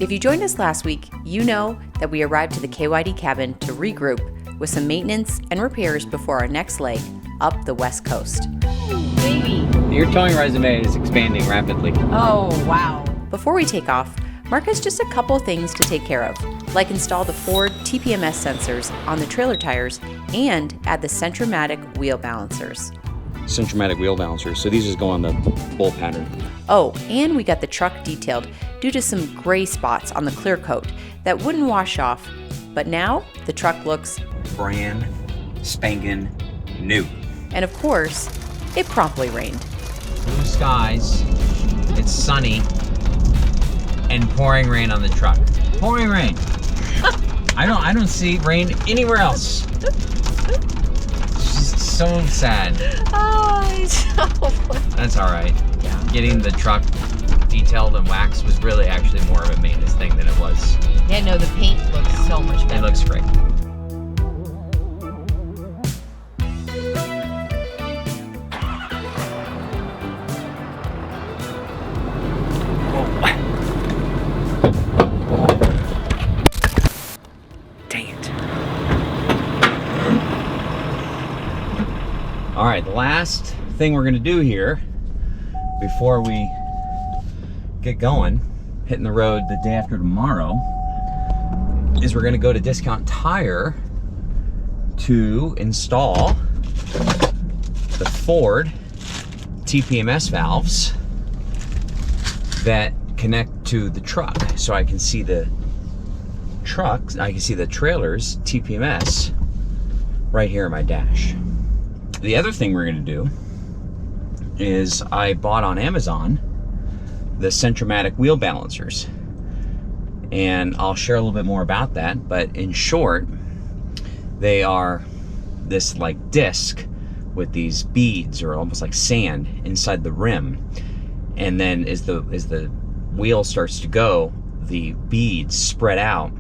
If you joined us last week, you know that we arrived to the KYD cabin to regroup with some maintenance and repairs before our next leg up the West Coast. Baby. Your towing resume is expanding rapidly. Oh, wow. Before we take off, Mark has just a couple things to take care of, like install the Ford TPMS sensors on the trailer tires and add the Centramatic wheel balancers. Centramatic wheel balancers, so these just go on the bolt pattern. Oh, and we got the truck detailed due to some gray spots on the clear coat that wouldn't wash off, but now the truck looks Brand spanking new. And of course, it promptly rained. Blue skies, it's sunny, and pouring rain on the truck. Pouring rain. I don't see rain anywhere else. It's just so sad. Oh, it's so funny. That's all right. Yeah. Getting the truck detailed and waxed was really actually more of a maintenance thing than it was. Yeah, no, the paint looks so much better. It looks great. All right, the last thing we're gonna do here before we get going, hitting the road the day after tomorrow, is we're gonna go to Discount Tire to install the Ford TPMS valves that connect to the truck. So I can see the truck, I can see the trailer's TPMS right here in my dash. The other thing we're gonna do is I bought on Amazon the Centramatic wheel balancers, and I'll share a little bit more about that, but in short, they are this like disc with these beads or almost like sand inside the rim, and then as the wheel starts to go, the beads spread out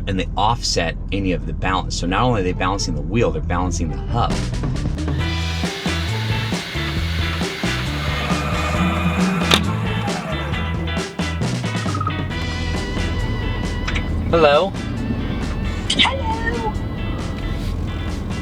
and they offset any of the balance. So not only are they balancing the wheel, they're balancing the hub. Hello. Hello.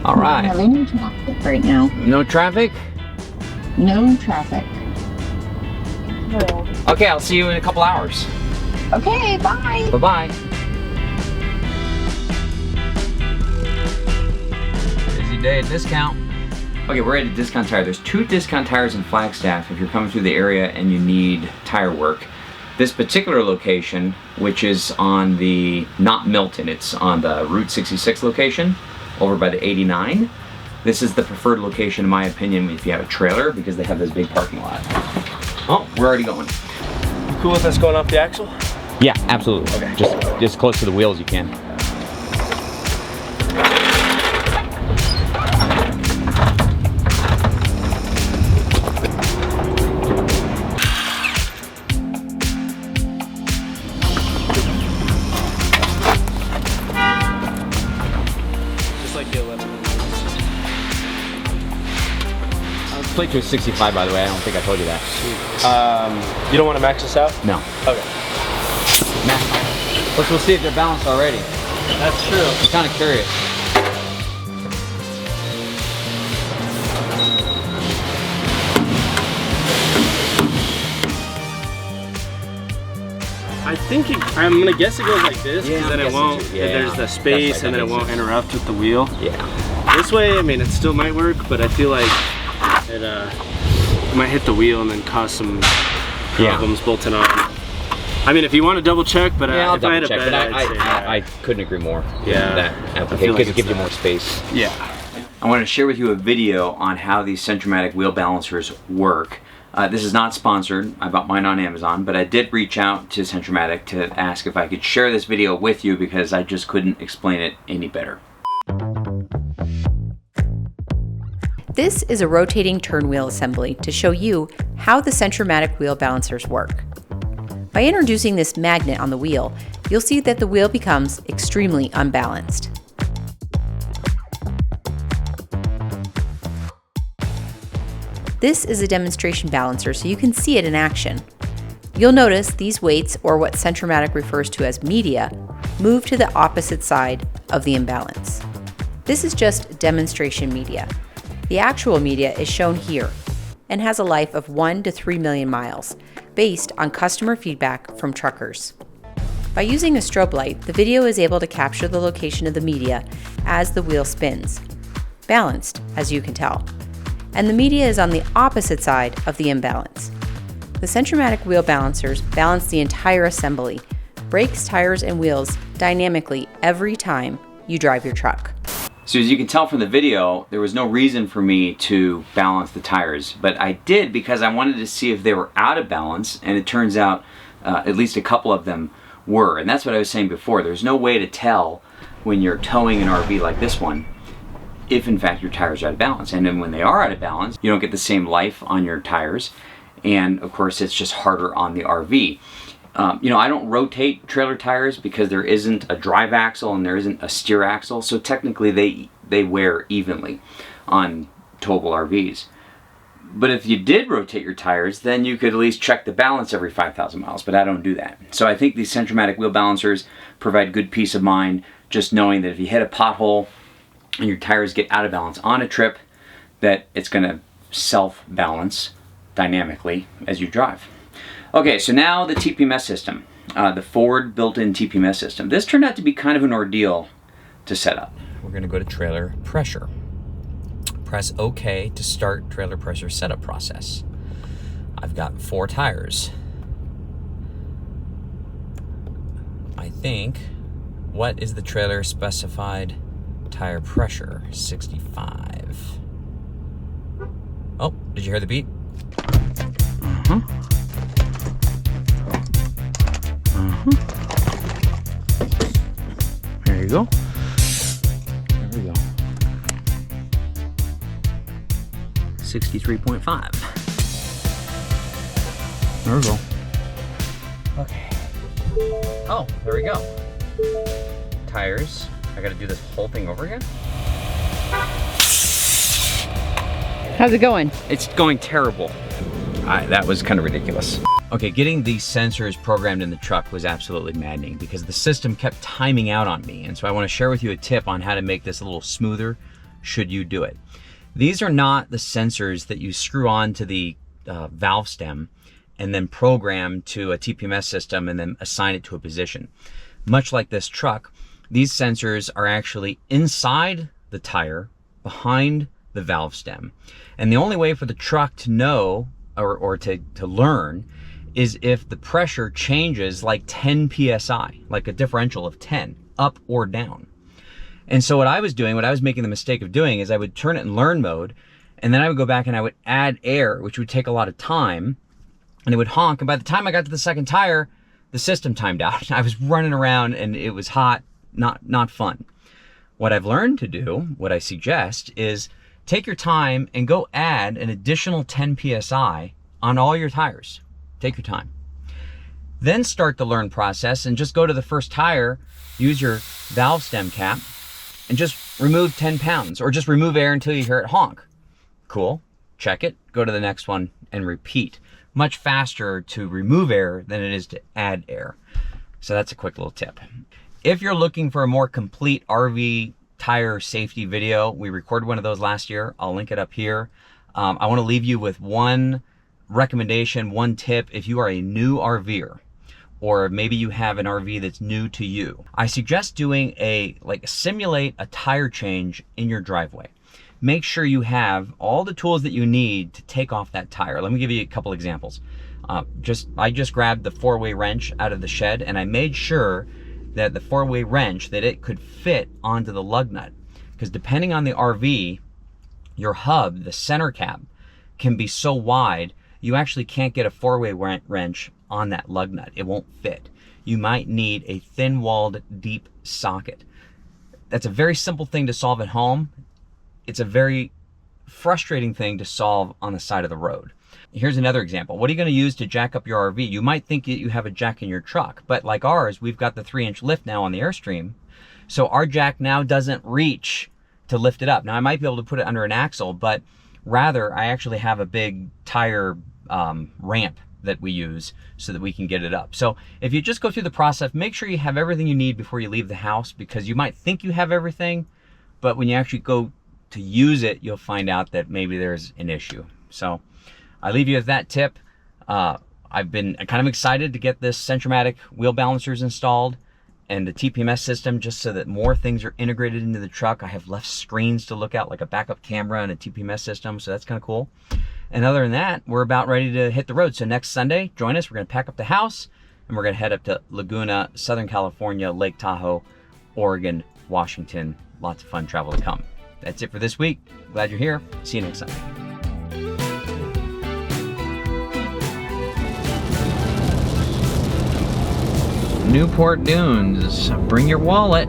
All right. We're having no traffic right now. No traffic? No traffic. Okay, I'll see you in a couple hours. Okay, bye. Bye-bye. Busy day at Discount. Okay, we're at a Discount Tire. There's 2 Discount Tires in Flagstaff if you're coming through the area and you need tire work. This particular location, which is on the, not Milton, it's on the Route 66 location over by the 89. This is the preferred location in my opinion if you have a trailer because they have this big parking lot. Oh, we're already going. Cool with us going off the axle? Yeah, absolutely. Okay. Just close to the wheels you can. Just like the 11. Plate to a 65 by the way, I don't think I told you that. You don't want to max this out? No. Okay. We'll see if they're balanced already. That's true. I'm kind of curious. I think I'm gonna guess it goes like this, Yeah, because then I'm it won't. guessing too. Yeah, there's the space, right, and then it that won't makes sense. interrupt with the wheel. Yeah. This way, I mean, it still might work, but I feel like it might hit the wheel and then cause some problems bolting on. I mean, if you want to double check, but Yeah, I'll if I had double a check, bet, but I'd say I couldn't agree more with Yeah. that I application feel like because it it's gives you that. more space. yeah. I want to share with you a video on how these Centramatic wheel balancers work. This is not sponsored. I bought mine on Amazon, but I did reach out to Centramatic to ask if I could share this video with you because I just couldn't explain it any better. This is a rotating turn wheel assembly to show you how the Centramatic wheel balancers work. By introducing this magnet on the wheel, you'll see that the wheel becomes extremely unbalanced. This is a demonstration balancer so you can see it in action. You'll notice these weights, or what Centramatic refers to as media, move to the opposite side of the imbalance. This is just demonstration media. The actual media is shown here and has a life of 1 to 3 million miles, based on customer feedback from truckers. By using a strobe light, the video is able to capture the location of the media as the wheel spins, balanced, as you can tell. And the media is on the opposite side of the imbalance. The Centramatic wheel balancers balance the entire assembly, brakes, tires, and wheels dynamically every time you drive your truck. So as you can tell from the video, there was no reason for me to balance the tires, but I did because I wanted to see if they were out of balance, and it turns out at least a couple of them were. And that's what I was saying before. There's no way to tell when you're towing an RV like this one if in fact your tires are out of balance. And then when they are out of balance, you don't get the same life on your tires. And of course, it's just harder on the RV. You know, I don't rotate trailer tires because there isn't a drive axle and there isn't a steer axle. So technically they wear evenly on towable RVs. But if you did rotate your tires, then you could at least check the balance every 5,000 miles, but I don't do that. So I think these Centramatic wheel balancers provide good peace of mind, just knowing that if you hit a pothole and your tires get out of balance on a trip, that it's gonna self-balance dynamically as you drive. Okay, so now the TPMS system, the forward built-in TPMS system. This turned out to be kind of an ordeal to set up. We're gonna go to trailer pressure. Press OK to start trailer pressure setup process. I've got 4 tires. I think, what is the trailer specified tire pressure? 65. Oh, did you hear the beat? There you go. There we go. 63.5. There we go. Okay. Oh, there we go. Tires. I gotta do this whole thing over again? How's it going? It's going terrible. That was kind of ridiculous. Okay, getting these sensors programmed in the truck was absolutely maddening because the system kept timing out on me. And so I want to share with you a tip on how to make this a little smoother should you do it. These are not the sensors that you screw on to the valve stem and then program to a TPMS system and then assign it to a position. Much like this truck, these sensors are actually inside the tire, behind the valve stem. And the only way for the truck to know or to learn is if the pressure changes like 10 PSI, like a differential of 10, up or down. And so what I was making the mistake of doing is I would turn it in learn mode, and then I would go back and I would add air, which would take a lot of time, and it would honk. And by the time I got to the second tire, the system timed out. I was running around and it was hot, not fun. What I've learned to do, what I suggest, is take your time and go add an additional 10 PSI on all your tires. Take your time. Then start the learn process and just go to the first tire, use your valve stem cap, and just remove 10 pounds, or just remove air until you hear it honk. Cool, check it, go to the next one and repeat. Much faster to remove air than it is to add air. So that's a quick little tip. If you're looking for a more complete RV tire safety video, we recorded one of those last year. I'll link it up here. I want to leave you with one recommendation, one tip. If you are a new RVer, or maybe you have an RV that's new to you, I suggest doing simulate a tire change in your driveway. Make sure you have all the tools that you need to take off that tire. Let me give you a couple examples. I just grabbed the 4-way wrench out of the shed, and I made sure that the 4-way wrench, that it could fit onto the lug nut. Because depending on the RV, your hub, the center cap, can be so wide, you actually can't get a 4-way wrench on that lug nut. It won't fit. You might need a thin-walled, deep socket. That's a very simple thing to solve at home. It's a very frustrating thing to solve on the side of the road. Here's another example. What are you going to use to jack up your RV? You might think that you have a jack in your truck, but like ours, we've got the 3-inch lift now on the Airstream. So our jack now doesn't reach to lift it up. Now I might be able to put it under an axle, but rather I actually have a big tire ramp that we use so that we can get it up. So if you just go through the process, make sure you have everything you need before you leave the house, because you might think you have everything, but when you actually go to use it, you'll find out that maybe there's an issue. So I leave you with that tip. I've been kind of excited to get this Centramatic wheel balancers installed and the TPMS system, just so that more things are integrated into the truck. I have left screens to look at, like a backup camera and a TPMS system, so that's kind of cool. And other than that, we're about ready to hit the road. So next Sunday, join us. We're gonna pack up the house and we're gonna head up to Laguna, Southern California, Lake Tahoe, Oregon, Washington. Lots of fun travel to come. That's it for this week. Glad you're here. See you next Sunday. Newport Dunes. Bring your wallet.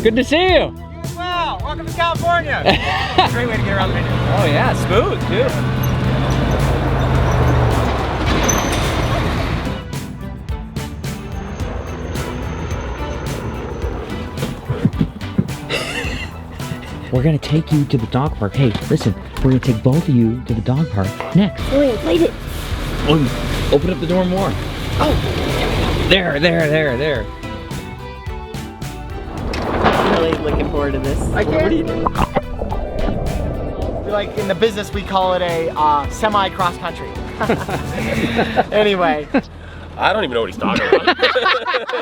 Good to see you. Wow, welcome to California. Great way to get around the vineyard. Oh yeah, smooth too. We're gonna take you to the dog park. Hey, listen, we're gonna take both of you to the dog park next. Wait, played it. Oh, open up the door more. Oh, there. Really looking forward to this. I can't. Like in the business, we call it a semi-cross country. Anyway. I don't even know what he's talking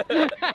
about.